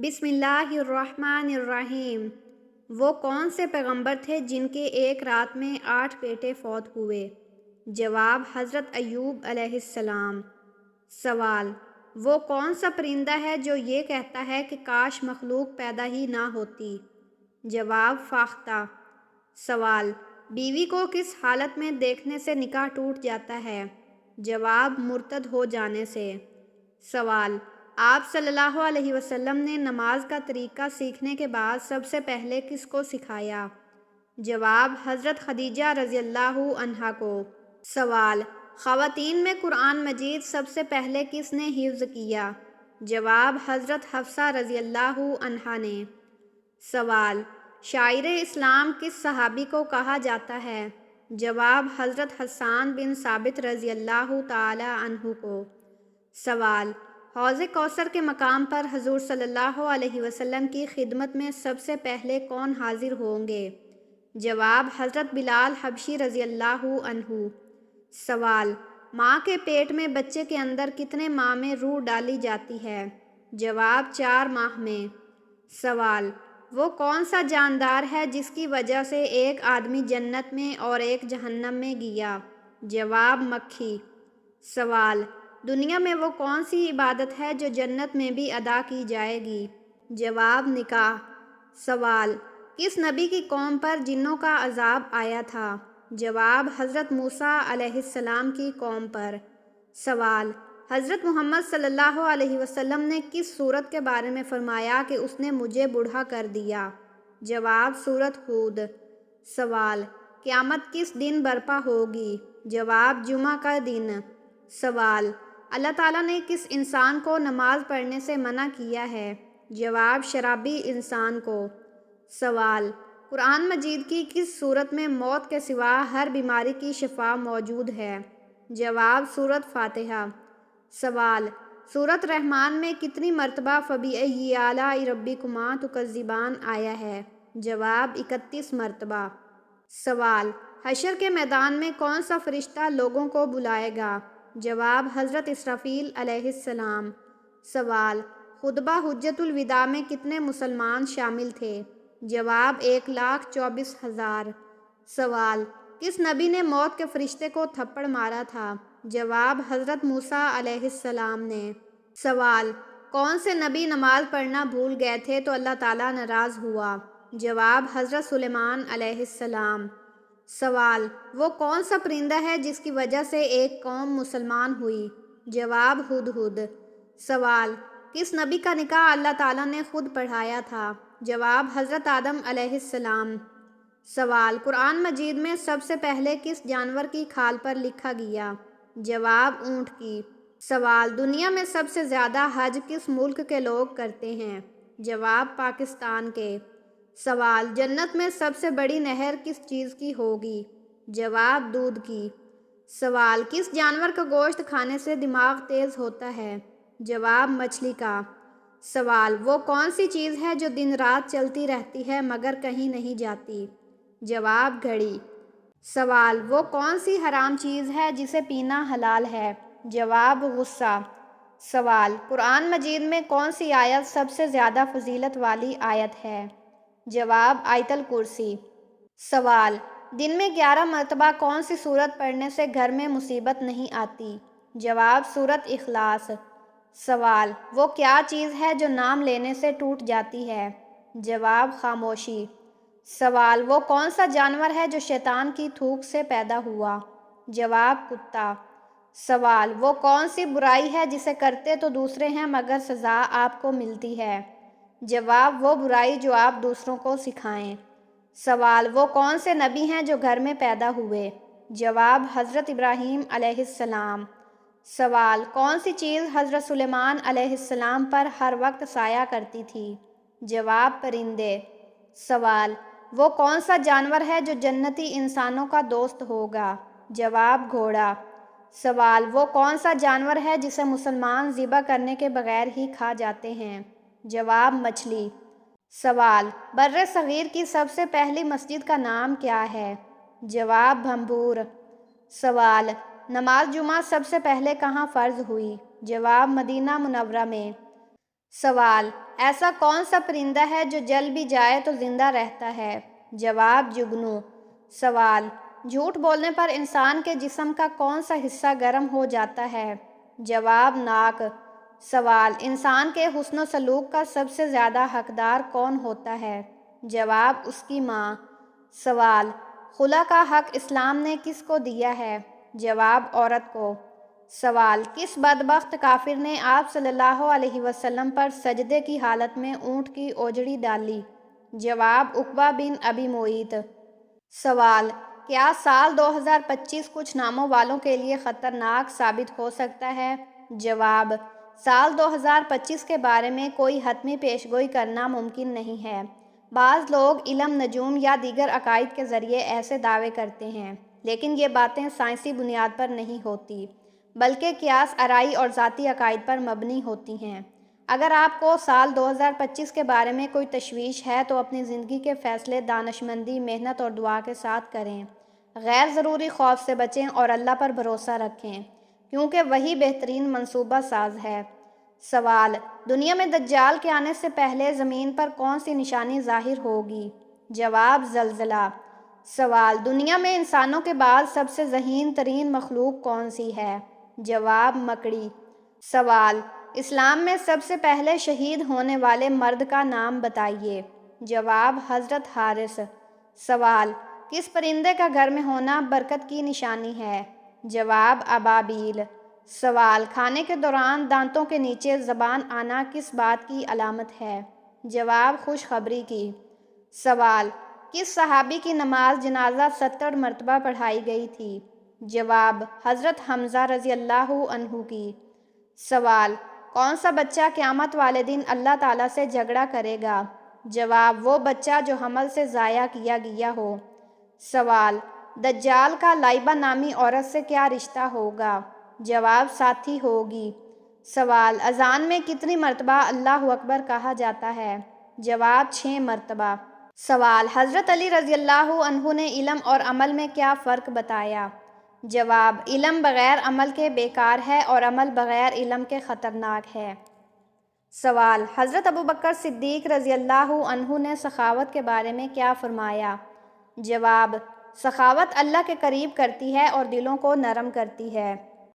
بسم اللہ الرحمن الرحیم۔ وہ کون سے پیغمبر تھے جن کے ایک رات میں 8 بیٹے فوت ہوئے؟ جواب: حضرت ایوب علیہ السلام۔ سوال: وہ کون سا پرندہ ہے جو یہ کہتا ہے کہ کاش مخلوق پیدا ہی نہ ہوتی؟ جواب: فاختہ۔ سوال: بیوی کو کس حالت میں دیکھنے سے نکاح ٹوٹ جاتا ہے؟ جواب: مرتد ہو جانے سے۔ سوال: آپ صلی اللہ علیہ وسلم نے نماز کا طریقہ سیکھنے کے بعد سب سے پہلے کس کو سکھایا؟ جواب: حضرت خدیجہ رضی اللہ عنہا کو۔ سوال: خواتین میں قرآن مجید سب سے پہلے کس نے حفظ کیا؟ جواب: حضرت حفصہ رضی اللہ عنہا نے۔ سوال: شاعر اسلام کس صحابی کو کہا جاتا ہے؟ جواب: حضرت حسان بن ثابت رضی اللہ تعالی عنہ کو۔ سوال: حوض کوثر کے مقام پر حضور صلی اللہ علیہ وسلم کی خدمت میں سب سے پہلے کون حاضر ہوں گے؟ جواب: حضرت بلال حبشی رضی اللہ عنہ۔ سوال: ماں کے پیٹ میں بچے کے اندر کتنے ماہ میں روح ڈالی جاتی ہے؟ جواب: 4 ماہ میں۔ سوال: وہ کون سا جاندار ہے جس کی وجہ سے ایک آدمی جنت میں اور ایک جہنم میں گیا؟ جواب: مکھی۔ سوال: دنیا میں وہ کون سی عبادت ہے جو جنت میں بھی ادا کی جائے گی؟ جواب: نکاح۔ سوال: کس نبی کی قوم پر جنوں کا عذاب آیا تھا؟ جواب: حضرت موسیٰ علیہ السلام کی قوم پر۔ سوال: حضرت محمد صلی اللہ علیہ وسلم نے کس سورت کے بارے میں فرمایا کہ اس نے مجھے بوڑھا کر دیا؟ جواب: سورت ہود۔ سوال: قیامت کس دن برپا ہوگی؟ جواب: جمعہ کا دن۔ سوال: اللہ تعالیٰ نے کس انسان کو نماز پڑھنے سے منع کیا ہے؟ جواب: شرابی انسان کو۔ سوال: قرآن مجید کی کس سورت میں موت کے سوا ہر بیماری کی شفا موجود ہے؟ جواب: سورت فاتحہ۔ سوال: سورت رحمان میں کتنی مرتبہ فَبِأَيِّ آلَاءِ رَبِّكُمَا تُكَذِّبَانِ آیا ہے؟ جواب: 31 مرتبہ۔ سوال: حشر کے میدان میں کون سا فرشتہ لوگوں کو بلائے گا؟ جواب: حضرت اسرافیل علیہ السلام۔ سوال: خطبہ حجۃ الوداع میں کتنے مسلمان شامل تھے؟ جواب: 1,24,000۔ سوال: کس نبی نے موت کے فرشتے کو تھپڑ مارا تھا؟ جواب: حضرت موسیٰ علیہ السلام نے۔ سوال: کون سے نبی نماز پڑھنا بھول گئے تھے تو اللہ تعالیٰ ناراض ہوا؟ جواب: حضرت سلیمان علیہ السلام۔ سوال: وہ کون سا پرندہ ہے جس کی وجہ سے ایک قوم مسلمان ہوئی؟ جواب: ہدہد۔ سوال: کس نبی کا نکاح اللہ تعالیٰ نے خود پڑھایا تھا؟ جواب: حضرت آدم علیہ السلام۔ سوال: قرآن مجید میں سب سے پہلے کس جانور کی کھال پر لکھا گیا؟ جواب: اونٹ کی۔ سوال: دنیا میں سب سے زیادہ حج کس ملک کے لوگ کرتے ہیں؟ جواب: پاکستان کے۔ سوال: جنت میں سب سے بڑی نہر کس چیز کی ہوگی؟ جواب: دودھ کی۔ سوال: کس جانور کا گوشت کھانے سے دماغ تیز ہوتا ہے؟ جواب: مچھلی کا۔ سوال: وہ کون سی چیز ہے جو دن رات چلتی رہتی ہے مگر کہیں نہیں جاتی؟ جواب: گھڑی۔ سوال: وہ کون سی حرام چیز ہے جسے پینا حلال ہے؟ جواب: غصہ۔ سوال: قرآن مجید میں کون سی آیت سب سے زیادہ فضیلت والی آیت ہے؟ جواب: آیت الکرسی۔ سوال: دن میں 11 مرتبہ کون سی سورت پڑھنے سے گھر میں مصیبت نہیں آتی؟ جواب: سورت اخلاص۔ سوال: وہ کیا چیز ہے جو نام لینے سے ٹوٹ جاتی ہے؟ جواب: خاموشی۔ سوال: وہ کون سا جانور ہے جو شیطان کی تھوک سے پیدا ہوا؟ جواب: کتا۔ سوال: وہ کون سی برائی ہے جسے کرتے تو دوسرے ہیں مگر سزا آپ کو ملتی ہے؟ جواب: وہ برائی جو آپ دوسروں کو سکھائیں۔ سوال: وہ کون سے نبی ہیں جو گھر میں پیدا ہوئے؟ جواب: حضرت ابراہیم علیہ السلام۔ سوال: کون سی چیز حضرت سلیمان علیہ السلام پر ہر وقت سایہ کرتی تھی؟ جواب: پرندے۔ سوال: وہ کون سا جانور ہے جو جنتی انسانوں کا دوست ہوگا؟ جواب: گھوڑا۔ سوال: وہ کون سا جانور ہے جسے مسلمان ذبح کرنے کے بغیر ہی کھا جاتے ہیں؟ جواب: مچھلی۔ سوال: بر صغیر کی سب سے پہلی مسجد کا نام کیا ہے؟ جواب: بھنبور۔ سوال: نماز جمعہ سب سے پہلے کہاں فرض ہوئی؟ جواب: مدینہ منورہ میں۔ سوال: ایسا کون سا پرندہ ہے جو جل بھی جائے تو زندہ رہتا ہے؟ جواب جگنو۔ سوال، جھوٹ بولنے پر انسان کے جسم کا کون سا حصہ گرم ہو جاتا ہے؟ جواب ناک۔ سوال، انسان کے حسن و سلوک کا سب سے زیادہ حقدار کون ہوتا ہے؟ جواب اس کی ماں۔ سوال، خلا کا حق اسلام نے کس کو دیا ہے؟ جواب عورت کو۔ سوال، کس بدبخت کافر نے آپ صلی اللہ علیہ وسلم پر سجدے کی حالت میں اونٹ کی اوجڑی ڈالی؟ جواب عقبہ بن ابی معیط۔ سوال، کیا سال 2025 کچھ ناموں والوں کے لیے خطرناک ثابت ہو سکتا ہے؟ جواب، سال 2025 کے بارے میں کوئی حتمی پیشگوئی کرنا ممکن نہیں ہے۔ بعض لوگ علم نجوم یا دیگر عقائد کے ذریعے ایسے دعوے کرتے ہیں، لیکن یہ باتیں سائنسی بنیاد پر نہیں ہوتی، بلکہ قیاس آرائی اور ذاتی عقائد پر مبنی ہوتی ہیں۔ اگر آپ کو سال 2025 کے بارے میں کوئی تشویش ہے تو اپنی زندگی کے فیصلے دانشمندی، محنت اور دعا کے ساتھ کریں۔ غیر ضروری خوف سے بچیں اور اللہ پر بھروسہ رکھیں، کیونکہ وہی بہترین منصوبہ ساز ہے۔ سوال، دنیا میں دجال کے آنے سے پہلے زمین پر کون سی نشانی ظاہر ہوگی؟ جواب زلزلہ۔ سوال، دنیا میں انسانوں کے بعد سب سے ذہین ترین مخلوق کون سی ہے؟ جواب مکڑی۔ سوال، اسلام میں سب سے پہلے شہید ہونے والے مرد کا نام بتائیے۔ جواب حضرت حارث۔ سوال، کس پرندے کا گھر میں ہونا برکت کی نشانی ہے؟ جواب ابابیل۔ سوال، کھانے کے دوران دانتوں کے نیچے زبان آنا کس بات کی علامت ہے؟ جواب خوشخبری کی۔ سوال، کس صحابی کی نماز جنازہ 70 مرتبہ پڑھائی گئی تھی؟ جواب حضرت حمزہ رضی اللہ عنہ کی۔ سوال، کون سا بچہ قیامت والے دن اللہ تعالیٰ سے جھگڑا کرے گا؟ جواب وہ بچہ جو حمل سے ضائع کیا گیا ہو۔ سوال، دجال کا لائبہ نامی عورت سے کیا رشتہ ہوگا؟ جواب ساتھی ہوگی۔ سوال، اذان میں کتنی مرتبہ اللہ اکبر کہا جاتا ہے؟ جواب 6 مرتبہ۔ سوال، حضرت علی رضی اللہ عنہ نے علم اور عمل میں کیا فرق بتایا؟ جواب، علم بغیر عمل کے بیکار ہے اور عمل بغیر علم کے خطرناک ہے۔ سوال، حضرت ابوبکر صدیق رضی اللہ عنہ نے سخاوت کے بارے میں کیا فرمایا؟ جواب، سخاوت اللہ کے قریب کرتی ہے اور دلوں کو نرم کرتی ہے۔